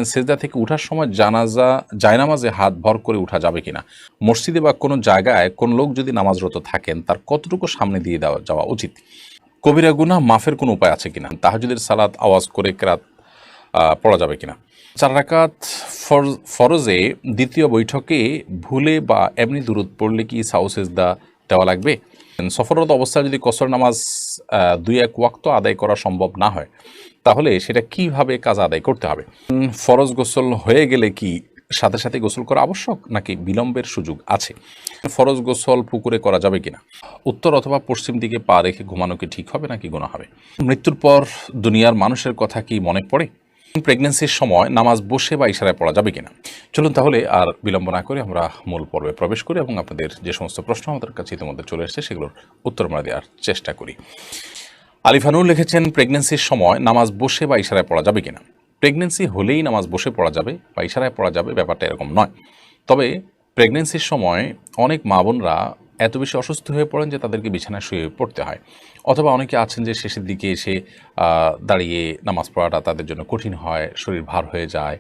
লিখেছেন সেজদা থেকে উঠার সময় জায়নামাজে হাত ভর করে উঠা যাবে কিনা, মসজিদে বা কোনো জায়গায় কোন লোক যদি নামাজরত থাকেন তার কতটুকু সামনে দিয়ে যাওয়া উচিত, কবিরা গুনাহ মাফের কোনো উপায় আছে কিনা, তাহাজ্জুদের সালাত আওয়াজ করে কেরাত পড়া যাবে কিনা, 4 রাকাত ফরজে দ্বিতীয় বৈঠকে ভুলে বা এমনি দুরূদ পড়লে কি সাউ সেজদা দেওয়া লাগবে, সফররত অবস্থায় যদি কসর নামাজ 2-1 ওয়াক্ত আদায় করা সম্ভব না হয় তাহলে সেটা কিভাবে কাজা আদায় করতে হবে, ফরজ গোসল হয়ে গেলে কি সাথে সাথে গোসল করা আবশ্যক নাকি বিলম্বের সুযোগ আছে, ফরজ গোসল পুকুরে করা যাবে কিনা, উত্তর অথবা পশ্চিম দিকে পা রেখে ঘুমানো কি ঠিক হবে নাকি গুনাহ হবে, মৃত্যুর পর দুনিয়ার মানুষের কথা কি মনে পড়ে, প্রেগন্যান্সির সময় নামাজ বসে বা ইশারায় পড়া যাবে কিনা। চলুন তাহলে আর বিলম্ব না করে আমরা মূল পর্বে প্রবেশ করি এবং আপনাদের যে সমস্ত প্রশ্ন আমাদের কাছে ইতিমধ্যে চলে এসেছে সেগুলোর উত্তর আমরা দেওয়ার চেষ্টা করি। আলিফানুর লিখেছেন প্রেগন্যান্সির সময় নামাজ বসে বা ইশারায় পড়া যাবে কিনা। প্রেগন্যান্সি হলেই নামাজ বসে পড়া যাবে বা ইশারায় পড়া যাবে, ব্যাপারটা এরকম নয়। তবে প্রেগন্যান্সির সময় অনেক মা বোনরা এত বেশি অসুস্থ হয়ে পড়েন যে তাদেরকে বিছানায় শুয়ে পড়তে হয়, অথবা অনেকে আছেন যে শেষের দিকে এসে দাঁড়িয়ে নামাজ পড়াটা তাদের জন্য কঠিন হয়, শরীর ভার হয়ে যায়,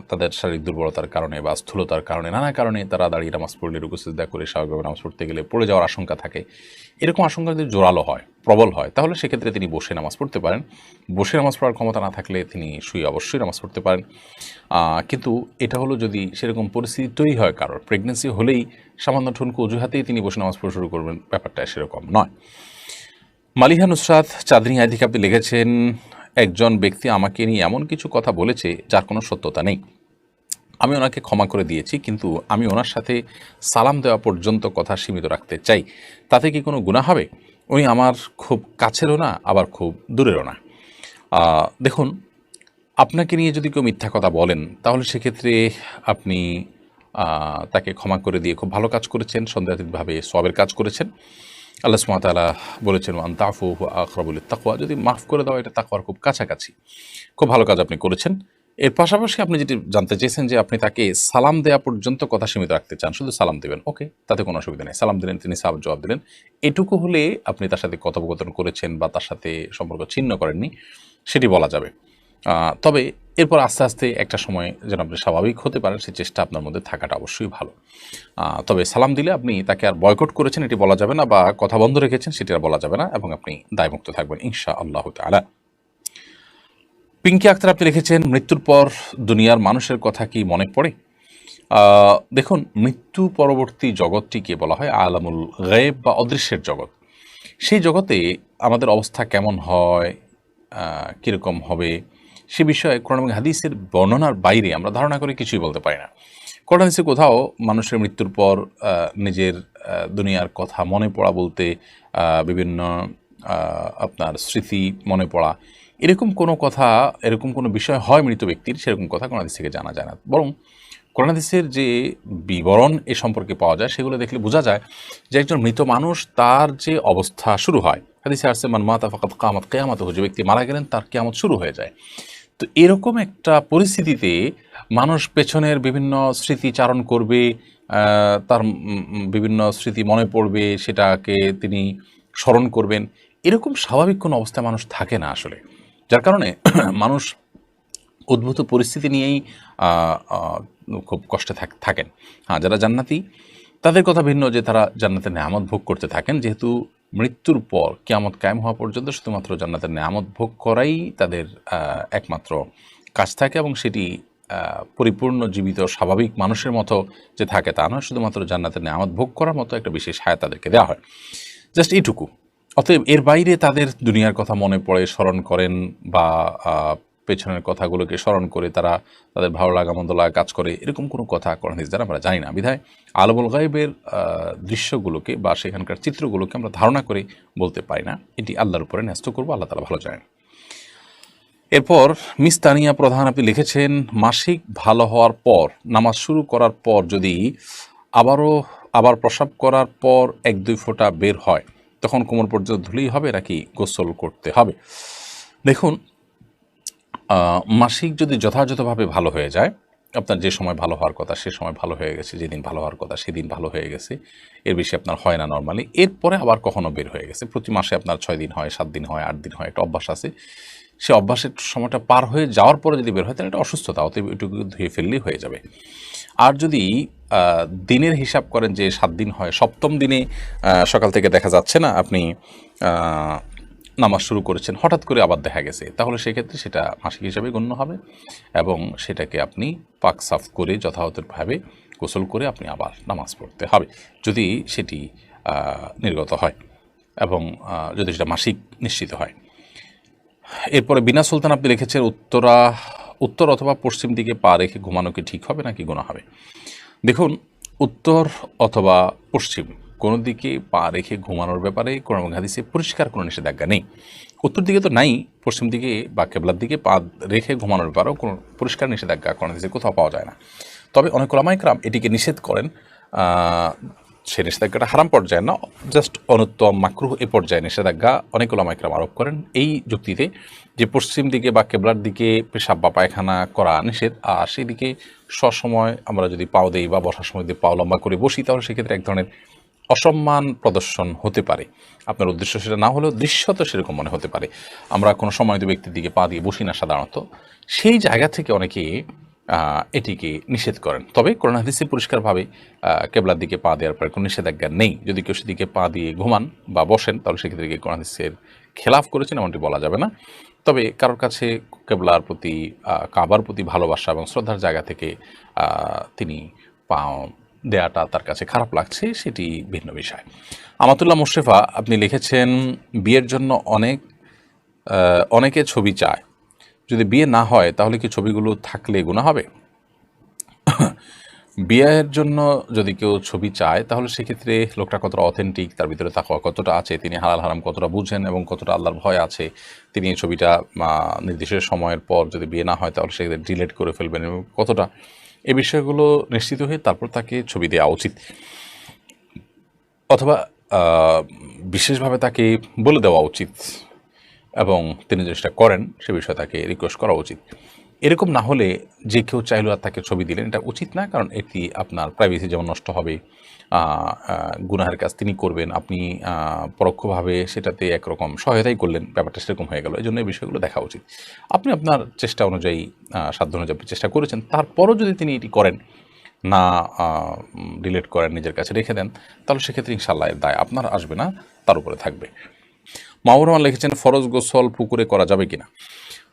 তাদের শারীরিক দুর্বলতার কারণে বা স্থূলতার কারণে, নানা কারণে তারা দাঁড়িয়ে নামাজ পড়লে রুকু সিজদা করে স্বাভাবিকভাবে নামাজ পড়তে গেলে পড়ে যাওয়ার আশঙ্কা থাকে। এরকম আশঙ্কা যদি জোরালো হয়, প্রবল হয়, তাহলে সেক্ষেত্রে তিনি বসে নামাজ পড়তে পারেন। বসে নামাজ পড়ার ক্ষমতা না থাকলে তিনি শুয়ে অবশ্যই নামাজ পড়তে পারেন। কিন্তু এটা হলো যদি সেরকম পরিস্থিতি তৈরি হয় কারোর, প্রেগনেন্সি হলেই সামান্য ঠুনকো অজুহাতেই তিনি বসে নামাজ পড়া শুরু করবেন, ব্যাপারটা সেরকম নয়। মালিহা নুসরাত চাঁদনী আই থেকে আপনি লিখেছেন, একজন ব্যক্তি আমাকে নিয়ে এমন কিছু কথা বলেছে যার কোনো সত্যতা নেই। আমি ওনাকে ক্ষমা করে দিয়েছি, কিন্তু আমি ওনার সাথে সালাম দেওয়া পর্যন্ত কথা সীমিত রাখতে চাই, তাতে কি কোনো গুনাহ হবে? উনি আমার খুব কাছেরও না, আবার খুব দূরেরও না। দেখুন, আপনাকে নিয়ে যদি কেউ মিথ্যা কথা বলেন তাহলে সেক্ষেত্রে আপনি তাকে ক্ষমা করে দিয়ে খুব ভালো কাজ করেছেন, সন্দেহাতীতভাবে সওয়াবের কাজ করেছেন। আল্লাহ সুবহানাহু ওয়া তাআলা বলেছেন ওয়ান তাফু হুয়া আকরাবু লিত-তাকওয়া, যদি মাফ করে দেওয়া এটা তাকওয়ার খুব কাছাকাছি। খুব ভালো কাজ আপনি করেছেন। এর পাশাপাশি আপনি যেটি জানতে চেয়েছেন যে আপনি তাকে সালাম দেওয়া পর্যন্ত কথা সীমিত রাখতে চান, শুধু সালাম দেবেন, ওকে, তাতে কোনো অসুবিধা নেই। সালাম দিলেন, তিনি সালাম জবাব দিলেন, এটুকু হলে আপনি তার সাথে কথোপকথন করেছেন বা তার সাথে সম্পর্ক ছিন্ন করেননি, সেটি বলা যাবে। তবে এরপর আস্তে আস্তে একটা সময় যেন আপনি স্বাভাবিক হতে পারেন সেই চেষ্টা আপনার মধ্যে থাকাটা অবশ্যই ভালো। তবে সালাম দিলে আপনি তাকে আর বয়কট করেছেন এটি বলা যাবে না, বা কথা বন্ধ রেখেছেন সেটি আর বলা যাবে না, এবং আপনি দায়মুক্ত থাকবেন ইনশাআল্লাহু তাআলা। পিঙ্কি আক্তার আপনি লিখেছেন, মৃত্যুর পর দুনিয়ার মানুষের কথা কি মনে পড়ে? দেখুন, মৃত্যু পরবর্তী জগৎটিকে বলা হয় আলামুল গায়েব বা অদৃশ্যের জগৎ। সেই জগতে আমাদের অবস্থা কেমন হয়, কীরকম হবে, সে বিষয়ে কোরআন এবং হাদিসের বর্ণনার বাইরে আমরা ধারণা করে কিছুই বলতে পারি না। কোরআন হাদিসে কোথাও মানুষের মৃত্যুর পর নিজের দুনিয়ার কথা মনে পড়া বলতে বিভিন্ন আপনার স্মৃতি মনে পড়া, এরকম কোনো কথা, এরকম কোনো বিষয় হয় মৃত ব্যক্তির, সেরকম কথা কোরআন হাদিস থেকে জানা যায় না। বরং কোরআন হাদিসের যে বিবরণ এ সম্পর্কে পাওয়া যায় সেগুলো দেখলে বোঝা যায় যে একজন মৃত মানুষ তার যে অবস্থা শুরু হয়, হাদিসে আসছে মান মাতা ফাকাদ কামাত কিয়ামাতুহু, যে ব্যক্তি মারা গেলেন তার কিয়ামত শুরু হয়ে যায়। তো এরকম একটা পরিস্থিতিতে মানুষ পেছনের বিভিন্ন স্মৃতি চারণ করবে, তার বিভিন্ন স্মৃতি মনে পড়বে, সেটাকে তিনি স্মরণ করবেন, এরকম স্বাভাবিক কোনো অবস্থায় মানুষ থাকে না আসলে। যার কারণে মানুষ উদ্ভূত পরিস্থিতি নিয়েই খুব কষ্টে থাকেন। হ্যাঁ, যারা জান্নাতি তাদের কথা ভিন্ন, যে তারা জান্নাতের নেয়ামত ভোগ করতে থাকেন, যেহেতু মৃত্যুর পর কিয়ামত কায়েম হওয়া পর্যন্ত শুধুমাত্র জান্নাতের নেয়ামত ভোগ করাই তাদের একমাত্র কাজ থাকে, এবং সেটি পরিপূর্ণ জীবিত স্বাভাবিক মানুষের মতো যে থাকে তা নয়, শুধুমাত্র জান্নাতের নেয়ামত ভোগ করার মতো একটা বিশেষ হায়াত তাদেরকে দেওয়া হয়, জাস্ট এইটুকু। অতএব এর বাইরে তাদের দুনিয়ার কথা মনে পড়ে, স্মরণ করেন, বা পেছনের কথাগুলোকে স্মরণ করে তারা তাদের ভালো লাগা মন্দ লাগা কাজ করে, এরকম কোনো কথা কোরআন হাদিস দ্বারা আমরা জানি না। বিধায় আলামুল গায়েবের দৃশ্যগুলোকে বা সেখানকার চিত্রগুলোকে আমরা ধারণা করে বলতে পারি না, এটি আল্লাহর উপরে ন্যস্ত করবো, আল্লাহ তাআলা ভালো জানেন। এরপর মিস তানিয়া প্রধান আপনি লিখেছেন, মাসিক ভালো হওয়ার পর নামাজ শুরু করার পর যদি আবার প্রস্রাব করার পর 1-2 ফোঁটা বের হয় তখন কোমর পর্যন্ত ধুলেই হবে নাকি গোসল করতে হবে? দেখুন, মাসিক যদি যথাযথভাবে ভালো হয়ে যায়, আপনার যে সময় ভালো হওয়ার কথা সে সময় ভালো হয়ে গেছে, যেদিন ভালো হওয়ার কথা সেদিন ভালো হয়ে গেছে, এর বেশি আপনার হয় না নর্মালি, এরপরে আবার কখনো বের হয়ে গেছে, প্রতি মাসে আপনার 6 দিন হয়, 7 দিন হয়, 8 দিন হয়, একটা অভ্যাস আছে, সে অভ্যাসের সময়টা পার হয়ে যাওয়ার পরে যদি বের হয় তাহলে এটা অসুস্থতা, অতএব এটুকু ধুয়ে ফেললেই হয়ে যাবে। আর যদি দিনের হিসাব করেন যে 7 দিন হয়, 7ম দিনে সকাল থেকে দেখা যাচ্ছে না আপনি নামাজ শুরু করেছেন, হঠাৎ করে আবার দেখা গেছে, তাহলে সেক্ষেত্রে সেটা মাসিক হিসাবে গণ্য হবে এবং সেটাকে আপনি পাক সাফ করে যথাযথভাবে গোসল করে আপনি আবার নামাজ পড়তে হবে, যদি সেটি নির্গত হয় এবং যদি সেটা মাসিক নিশ্চিত হয়। এরপরে বিনা সুলতান আপনি লিখেছেন উত্তর অথবা পশ্চিম দিকে পা রেখে ঘুমানো কি ঠিক হবে নাকি গুনাহ হবে? দেখুন, উত্তর অথবা পশ্চিম কোনো দিকে পা রেখে ঘুমানোর ব্যাপারে কোরআন এবং হাদিসে পরিষ্কার কোনো নিষেধাজ্ঞা নেই। উত্তর দিকে তো নাই, পশ্চিম দিকে বা কেবলার দিকে পা রেখে ঘুমানোর ব্যাপারেও কোনো পরিষ্কার নিষেধাজ্ঞা কোরআন হাদিসে কোথাও পাওয়া যায় না। তবে অনেক ওলামায়ে কেরাম এটিকে নিষেধ করেন, সে নিষেধাজ্ঞাটা হারাম পর্যায়ে না, জাস্ট অনুত্তম মাকরুহ এ পর্যায়ে নিষেধাজ্ঞা অনেক ওলামায়ে কেরাম আরোপ করেন এই যুক্তিতে যে পশ্চিম দিকে বা কেবলার দিকে পেশাব বা পায়খানা করা নিষেধ, আর সেই দিকে সবসময় আমরা যদি পাও দেই বা বসার সময় যদি পাও লম্বা করে বসি তাহলে সেক্ষেত্রে এক ধরনের অসম্মান প্রদর্শন হতে পারে। আপনার উদ্দেশ্য সেটা না হলেও দৃশ্যত সেরকম মনে হতে পারে। আমরা কোনো সম্মানিত ব্যক্তির দিকে পা দিয়ে বসি না সাধারণত, সেই জায়গা থেকে অনেকে এটিকে নিষেধ করেন। তবে কোরআন হাদিসে পরিষ্কারভাবে কেবলার দিকে পা দেওয়ার পরে কোনো নিষেধাজ্ঞা নেই। যদি কেউ সেদিকে পা দিয়ে ঘুমান বা বসেন তাহলে সেক্ষেত্রে কোরআন হাদিসের খেলাফ করেছেন এমনটি বলা যাবে না। তবে কারোর কাছে কেবলার প্রতি কাবার প্রতি ভালোবাসা এবং শ্রদ্ধার জায়গা থেকে তিনি পা দেয়াটা তার কাছে খারাপ লাগছে, সেটি ভিন্ন বিষয়। আমাতুল্লাহ মোশরেফা আপনি লিখেছেন বিয়ের জন্য অনেকে ছবি চায়, যদি বিয়ে না হয় তাহলে কি ছবিগুলো থাকলে গুনাহ হবে? বিয়ের জন্য যদি কেউ ছবি চায় তাহলে সেক্ষেত্রে লোকটা কতটা অথেন্টিক, তার ভিতরে তাকওয়া কতটা আছে, তিনি হালাল হারাম কতটা বুঝেন এবং কতটা আল্লাহর ভয় আছে, তিনি এই ছবিটা নির্দিষ্ট সময়ের পর যদি বিয়ে না হয় তাহলে সেক্ষেত্রে ডিলিট করে ফেলবেন এবং কতটা, এই বিষয়গুলো নিশ্চিত হয়ে তারপর তাকে ছবি দেওয়া উচিত, অথবা বিশেষভাবে তাকে বলে দেওয়া উচিত এবং তিনি যেটা করেন সে বিষয়ে তাকে রিকোয়েস্ট করা উচিত। এরকম না হলে যে কেউ চাইলেও আর তাকে ছবি দিলেন, এটা উচিত না, কারণ এটি আপনার প্রাইভেসি যেমন নষ্ট হবে, গুনাহের কাজ তিনি করবেন, আপনি পরোক্ষভাবে সেটাতে একরকম সহায়তাই করলেন, ব্যাপারটা সেরকম হয়ে গেল। এই জন্য এই বিষয়গুলো দেখা উচিত। আপনি আপনার চেষ্টা অনুযায়ী সাধ্য অনুযায়ী চেষ্টা করেছেন, তারপরও যদি তিনি এটি করেন না, ডিলিট করেন, নিজের কাছে রেখে দেন, তাহলে সেক্ষেত্রে ইনশাআল্লাহ এর দায় আপনার আসবে না, তার উপরে থাকবে। মাহবুর রহমান লিখেছেন ফরজ গোসল পুকুরে করা যাবে কিনা?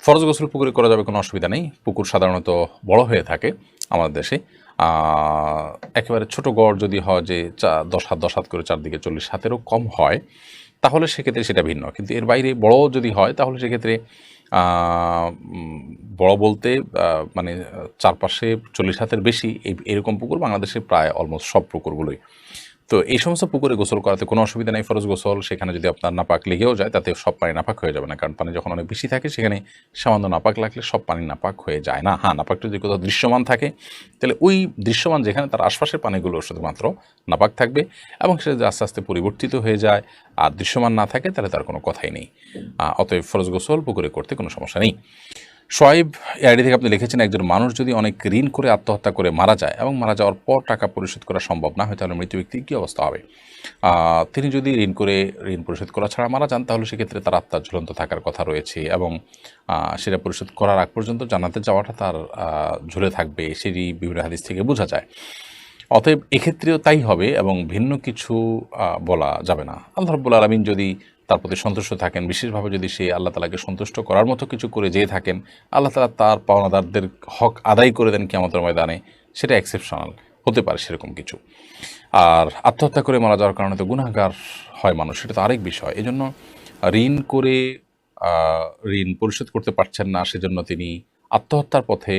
ফরজ গোসল পুকুরে করা যাবে, কোনো অসুবিধা নেই। পুকুর সাধারণত বড় হয়ে থাকে আমাদের দেশে, একেবারে ছোট গড় যদি হয় যে 10 হাত করে চারদিকে 40 হাতেরও কম হয় তাহলে সেক্ষেত্রে সেটা ভিন্ন, কিন্তু এর বাইরে বড় যদি হয় তাহলে সেক্ষেত্রে বড় বলতে মানে চারপাশে 40 হাতের বেশি এরকম পুকুর বাংলাদেশে প্রায় অলমোস্ট সব পুকুরগুলোই। তো এই সমস্ত পুকুরে গোসল করাতে কোনো অসুবিধা নেই। ফরজ গোসল, সেখানে যদি আপনার নাপাক লেগেও যায় তাতে সব পানি নাপাক হয়ে যাবে না, কারণ পানি যখন অনেক বেশি থাকে সেখানে সামান্য নাপাক লাগলে সব পানি নাপাক হয়ে যায় না। হ্যাঁ, নাপাকটা যদি কোথাও দৃশ্যমান থাকে তাহলে ওই দৃশ্যমান যেখানে তার আশপাশের পানিগুলো শুধুমাত্র নাপাক থাকবে এবং সেটা যদি আস্তে আস্তে পরিবর্তিত হয়ে যায় আর দৃশ্যমান না থাকে তাহলে তার কোনো কথাই নেই। অতএব ফরজ গোসল পুকুরে করতে কোনো সমস্যা নেই। শোয়েব এআইডি থেকে আপনি লিখেছেন একজন মানুষ যদি অনেক ঋণ করে আত্মহত্যা করে মারা যায় এবং মারা যাওয়ার পর টাকা পরিশোধ করা সম্ভব না হয় তাহলে মৃত ব্যক্তির কী অবস্থা হবে? তিনি যদি ঋণ পরিশোধ করা ছাড়া মারা যান তাহলে সেক্ষেত্রে তার আত্মা ঝুলন্ত থাকার কথা রয়েছে এবং সেটা পরিশোধ করার আগ পর্যন্ত জান্নাতে যাওয়াটা তার ঝুলে থাকবে, সেটি বিভিন্ন হাদিস থেকে বোঝা যায়। অতএব এক্ষেত্রেও তাই হবে এবং ভিন্ন কিছু বলা যাবে না। আল্লাহ রাব্বুল আলামিন যদি তার প্রতি সন্তুষ্ট থাকেন, বিশেষভাবে যদি সে আল্লাহ তাআলাকে সন্তুষ্ট করার মতো কিছু করে যেয়ে থাকেন, আল্লাহ তাআলা তার পাওনাদারদের হক আদায় করে দেন কিয়ামতের ময়দানে, সেটা এক্সেপশনাল হতে পারে সেরকম কিছু। আর আত্মহত্যা করে মারা যাওয়ার কারণে তো গুনাহগার হয় মানুষ, সেটা তো আরেক বিষয়। এজন্য ঋণ করে ঋণ পরিশোধ করতে পারছেন না সেজন্য তিনি আত্মহত্যার পথে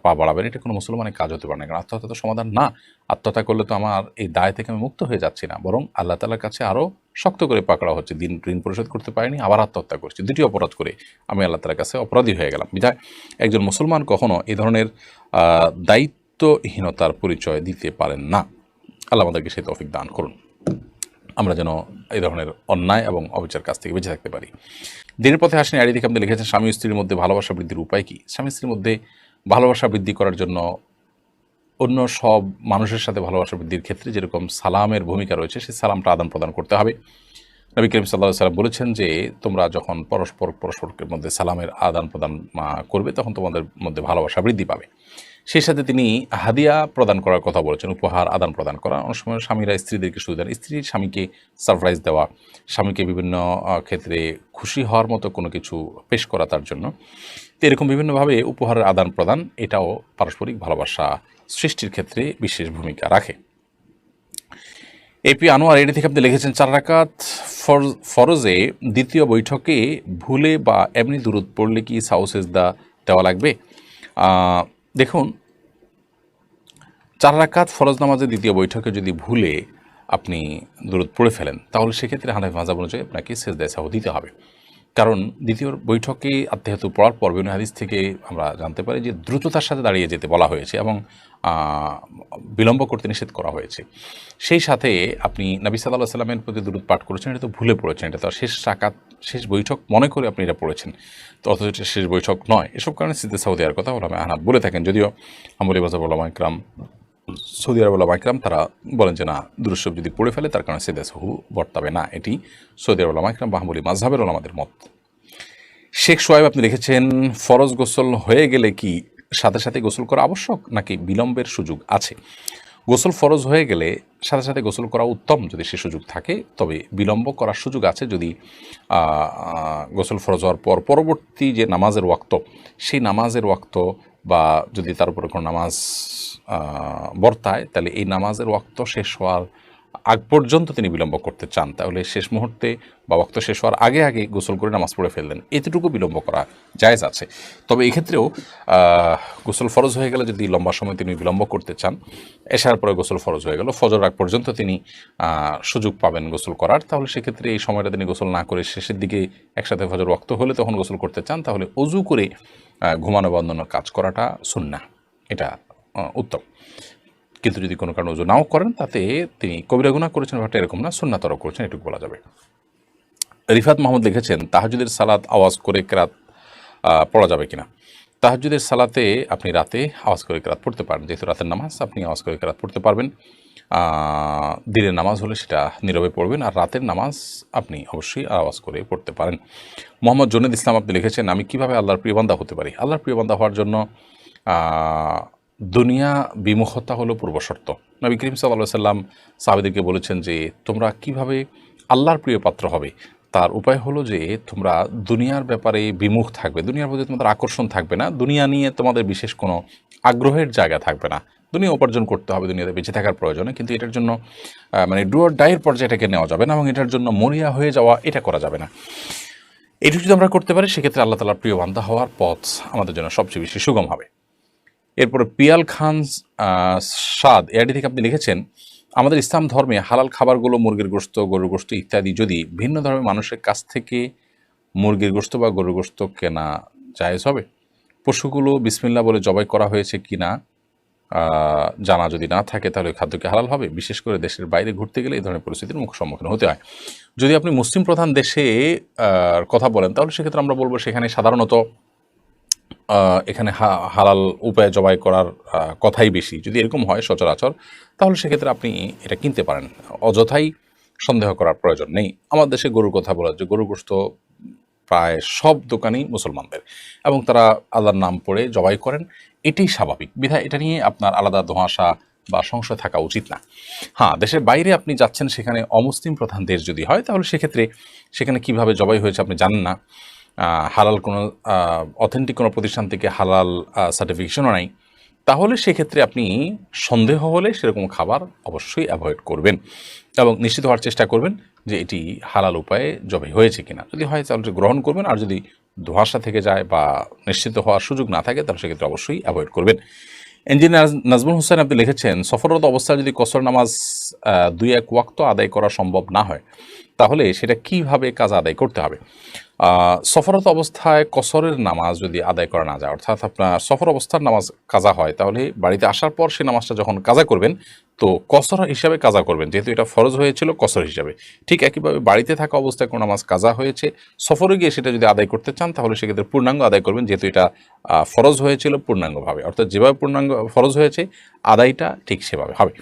পা বাড়াবেন, এটা কোনো মুসলমানের কাজ হতে পারে না, কারণ আত্মহত্যা তো সমাধান না। আত্মহত্যা করলে তো আমার এই দায় থেকে আমি মুক্ত হয়ে যাচ্ছি না, বরং আল্লাহ তাআলার কাছে আরও শক্ত করে পাকড়া হচ্ছে। ঋণ পরিশোধ করতে পারিনি, আবার আত্মহত্যা করছি, দুটি অপরাধ করে আমি আল্লাহ তাআলার কাছে অপরাধী হয়ে গেলাম। বিধায় একজন মুসলমান কখনো এই ধরনের দায়িত্বহীনতার পরিচয় দিতে পারেন না। আল্লাহ আমাদেরকে সেই তৌফিক দান করুন, আমরা যেন এই ধরনের অন্যায় এবং অবিচার কাছ থেকে বেঁচে থাকতে পারি। দিনের পথে আসেন আইডি থেকে আপনি লিখেছেন স্বামী স্ত্রীর মধ্যে ভালোবাসা বৃদ্ধির উপায় কী? স্বামী স্ত্রীর মধ্যে ভালোবাসা বৃদ্ধি করার জন্য অন্য সব মানুষের সাথে ভালোবাসা বৃদ্ধির ক্ষেত্রে যেরকম সালামের ভূমিকা রয়েছে সেই সালামটা আদান প্রদান করতে হবে। নবী করিম সাল্লাল্লাহু আলাইহি ওয়াসাল্লাম বলেছেন যে তোমরা যখন পরস্পরের মধ্যে সালামের আদান প্রদান করবে তখন তোমাদের মধ্যে ভালোবাসা বৃদ্ধি পাবে। সেই সাথে তিনি হাদিয়া প্রদান করার কথা বলেছেন, উপহার আদান প্রদান করা। অনেক সময় স্বামীরা স্ত্রীদেরকে সুযোগ দেন, স্ত্রীর স্বামীকে সারপ্রাইজ দেওয়া, স্বামীকে বিভিন্ন ক্ষেত্রে খুশি হওয়ার মতো কোনো কিছু পেশ করা তার জন্য। তো এরকম বিভিন্নভাবে উপহারের আদান প্রদান এটাও পারস্পরিক ভালোবাসা সৃষ্টির ক্ষেত্রে বিশেষ ভূমিকা রাখে। এপি আনোয়ার এটি থেকে আপনি লিখেছেন 4 রাকাত ফরজে দ্বিতীয় বৈঠকে ভুলে বা এমনি দুরূদ পড়লে কি সাউ সেজদা দেওয়া লাগবে? দেখুন, 4 রাকাত ফরজ নামাজের দ্বিতীয় বৈঠকে যদি ভুলে আপনি দুরূদ পড়ে ফেলেন তাহলে সেক্ষেত্রে হানাফি মাযহাব অনুযায়ী আপনাকে সেজদায়ে সাহু দিতে হবে। কারণ দ্বিতীয় বৈঠকে আত্মাহিয়াতু পড়ার পর বিভিন্ন হাদিস থেকে আমরা জানতে পারি যে দ্রুততার সাথে দাঁড়িয়ে যেতে বলা হয়েছে এবং বিলম্ব করতে নিষেধ করা হয়েছে। সেই সাথে আপনি নবী সাল্লাল্লাহু আলাইহি ওয়াসাল্লামের প্রতি দুরূদ পাঠ করেছেন, এটা তো ভুলে পড়েছেন, এটা তো শেষ রাকাত শেষ বৈঠক মনে করে আপনি এটা পড়েছেন, তো অথচ এটা শেষ বৈঠক নয়। এসব কারণে সিজদায়ে সাহু দেওয়ার কথা ওলামায়ে আহনাফ বলে থাকেন, যদিও হাম্বলী মাযহাব ওলামায়ে কিরাম, সৌদি আরব ওলামায়ে কিরাম তারা বলেন যে না, দুরূদ শরীফ যদি পড়ে ফেলে তার কারণে সিজদায়ে সাহু বর্তাবে না। এটি সৌদি আরব ওলামায়ে কিরাম বা হাম্বলী মাযহাবের ওলামাদের মত। শেখ সোহাইব আপনি লিখেছেন ফরজ গোসল হয়ে গেলে কি সাথে সাথে গোসল করা আবশ্যক নাকি বিলম্বের সুযোগ আছে? গোসল ফরজ হয়ে গেলে সাথে সাথে গোসল করা উত্তম যদি সে সুযোগ থাকে, তবে বিলম্ব করার সুযোগ আছে যদি গোসল ফরজ হওয়ার পর পরবর্তী যে নামাজের ওয়াক্ত সেই নামাজের ওয়াক্ত বা যদি তার উপরে কোনো নামাজ বর্তায়, তাহলে এই নামাজের ওয়াক্ত শেষ হওয়ার আগ পর্যন্ত তিনি বিলম্ব করতে চান, তাহলে শেষ মুহূর্তে বা ওয়াক্ত শেষ হওয়ার আগে আগে গোসল করে নামাজ পড়ে ফেললেন, এতটুকু বিলম্ব করা জায়েজ আছে। তবে এক্ষেত্রেও গোসল ফরজ হয়ে গেলে যদি লম্বা সময় তিনি বিলম্ব করতে চান, এশার পরে গোসল ফরজ হয়ে গেল, ফজর আগ পর্যন্ত তিনি সুযোগ পাবেন গোসল করার, তাহলে সেক্ষেত্রে এই সময়টা তিনি গোসল না করে শেষের দিকে একসাথে ফজর ওয়াক্ত হলে তখন গোসল করতে চান, তাহলে অজু করে ঘুমানো বা অন্যান্য কাজ করাটা সুন্নাহ, এটা উত্তম। কিন্তু যদি কোনো কারণে ওযু নাও করেন তাতে তিনি কবিরা গুনাহ করেছেন ব্যাপারটা এরকম না, সুন্নাতও করেছেন, এটুকু বলা যাবে। রিফাত মাহমুদ লিখেছেন তাহাজ্জুদের সালাত আওয়াজ করে কেরাত পড়া যাবে কিনা? তাহাজ্জুদের সালাতে আপনি রাতে আওয়াজ করে কেরাত পড়তে পারেন, যেহেতু রাতের নামাজ আপনি আওয়াজ করে কেরাত পড়তে পারবেন। দিনের নামাজ হলে সেটা নীরবে পড়বেন, আর রাতের নামাজ আপনি অবশ্যই আওয়াজ করে পড়তে পারেন। মোহাম্মদ জুনেদ ইসলাম আপনি লিখেছেন আমি কিভাবে আল্লাহর প্রিয় বান্দা হতে পারি? আল্লাহর প্রিয় বান্দা হওয়ার জন্য দুনিয়া বিমুখতা হলো পূর্বশর্ত। নবী করিম সাল্লাল্লাহু আলাইহি ওয়াসাল্লাম সাহাবীদেরকে বলেছেন যে তোমরা কিভাবে আল্লাহর প্রিয় পাত্র হবে, তার উপায় হলো যে তোমরা দুনিয়ার ব্যাপারে বিমুখ থাকবে, দুনিয়ার প্রতি তোমাদের আকর্ষণ থাকবে না, দুনিয়া নিয়ে তোমাদের বিশেষ কোনো আগ্রহের জায়গা থাকবে না। দুনিয়া উপার্জন করতে হবে দুনিয়াতে বেঁচে থাকার প্রয়োজনে, কিন্তু এটার জন্য মানে ডু অর ডাইয়ের পর্যায়টাকে নেওয়া যাবে না এবং এটার জন্য মরিয়া হয়ে যাওয়া এটা করা যাবে না। এটুকু যদি আমরা করতে পারি সেক্ষেত্রে আল্লাহ তাআলার প্রিয় বান্দা হওয়ার পথ আমাদের জন্য সবচেয়ে বেশি সুগম হবে। এরপরে পিয়াল খান সাদ এআইডি থেকে আপনি লিখেছেন আমাদের ইসলাম ধর্মে হালাল খাবারগুলো মুরগির গোশত, গরুর গোশত ইত্যাদি যদি ভিন্ন ধর্মের মানুষের কাছ থেকে মুরগির গোশত বা গরুর গোশত কেনা জায়েজ হবে? পশুগুলো বিসমিল্লাহ বলে জবাই করা হয়েছে কিনা জানা যদি না থাকে তাহলে খাদ্যকে হালাল হবে? বিশেষ করে দেশের বাইরে ঘুরতে গেলে এই ধরনের পরিস্থিতির সম্মুখীন হতে হয়। যদি আপনি মুসলিম প্রধান দেশে কথা বলেন তাহলে সেক্ষেত্রে আমরা বলবো সেখানে সাধারণত এখানে হালাল উপায়ে জবাই করার কথাই বেশি। যদি এরকম হয় সচরাচর তাহলে সেক্ষেত্রে আপনি এটা কিনতে পারেন, অযথাই সন্দেহ করার প্রয়োজন নেই। আমার দেশে গরুর কথা বলা যে গরুর গোশত প্রায় সব দোকানই মুসলমানদের এবং তারা আল্লাহর নাম পড়ে জবাই করেন, এটাই স্বাভাবিক। বিধায় এটা নিয়ে আপনার আলাদা ধোঁয়াশা বা সংশয় থাকা উচিত না। হ্যাঁ, দেশের বাইরে আপনি যাচ্ছেন, সেখানে অমুসলিম প্রধান দেশ যদি হয় তাহলে সেক্ষেত্রে সেখানে কিভাবে জবাই হয়েছে আপনি জানেন না, হালাল কোনো অথেন্টিক কোনো প্রতিষ্ঠান থেকে হালাল সার্টিফিকেশনও নাই, তাহলে সেক্ষেত্রে আপনি সন্দেহ হলে সেরকম খাবার অবশ্যই অ্যাভয়েড করবেন এবং নিশ্চিত হওয়ার চেষ্টা করবেন যে এটি হালাল উপায়ে জবাই হয়েছে কিনা। যদি হয় তাহলে গ্রহণ করবেন, আর যদি ধোঁয়াশা থেকে যায় বা নিশ্চিত হওয়ার সুযোগ না থাকে তাহলে সেক্ষেত্রে অবশ্যই অ্যাভয়েড করবেন। ইঞ্জিনিয়ার নাজমুল হোসেন আপনি লিখেছেন সফররত অবস্থায় যদি কসর নামাজ 2-1 ওয়াক্ত আদায় করা সম্ভব না হয় তাহলে সেটা কিভাবে কাজা আদায় করতে হবে? সফররত অবস্থায় কসরের নামাজ যদি আদায় করা না যায়, অর্থাৎ আপনার সফর অবস্থার নামাজ কাজা হয়, তাহলে বাড়িতে আসার পর সেই নামাজটা যখন কাজা করবেন তো কসর হিসাবে কাজা করবেন, যেহেতু এটা ফরজ হয়েছিল কসর হিসাবে। ঠিক একইভাবে বাড়িতে থাকা অবস্থায় কোনো নামাজ কাজা হয়েছে, সফরে গিয়ে সেটা যদি আদায় করতে চান তাহলে সেক্ষেত্রে পূর্ণাঙ্গ আদায় করবেন, যেহেতু এটা ফরজ হয়েছিল পূর্ণাঙ্গভাবে, অর্থাৎ যেভাবে পূর্ণাঙ্গ ফরজ হয়েছে আদায়টা ঠিক সেভাবে হবে।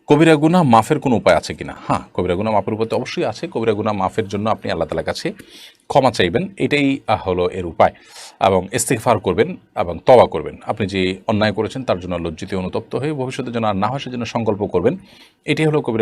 কবিরা গুনাহ মাফের কোনো উপায় আছে কিনা? হ্যাঁ, কবিরা গুনাহ মাফের উপায় তো অবশ্যই আছে। কবিরা গুনাহ মাফের জন্য আপনি আল্লাহ তাআলার কাছে ক্ষমা চাইবেন, এটাই হলো এর উপায়। এবং ইস্তিগফার করবেন এবং তওবা করবেন। আপনি যে অন্যায় করেছেন তার জন্য লজ্জিত অনুতপ্ত হয়ে ভবিষ্যতে যেন আর না হয় সেজন্য সংকল্প করবেন। এটাই হলো কবিরা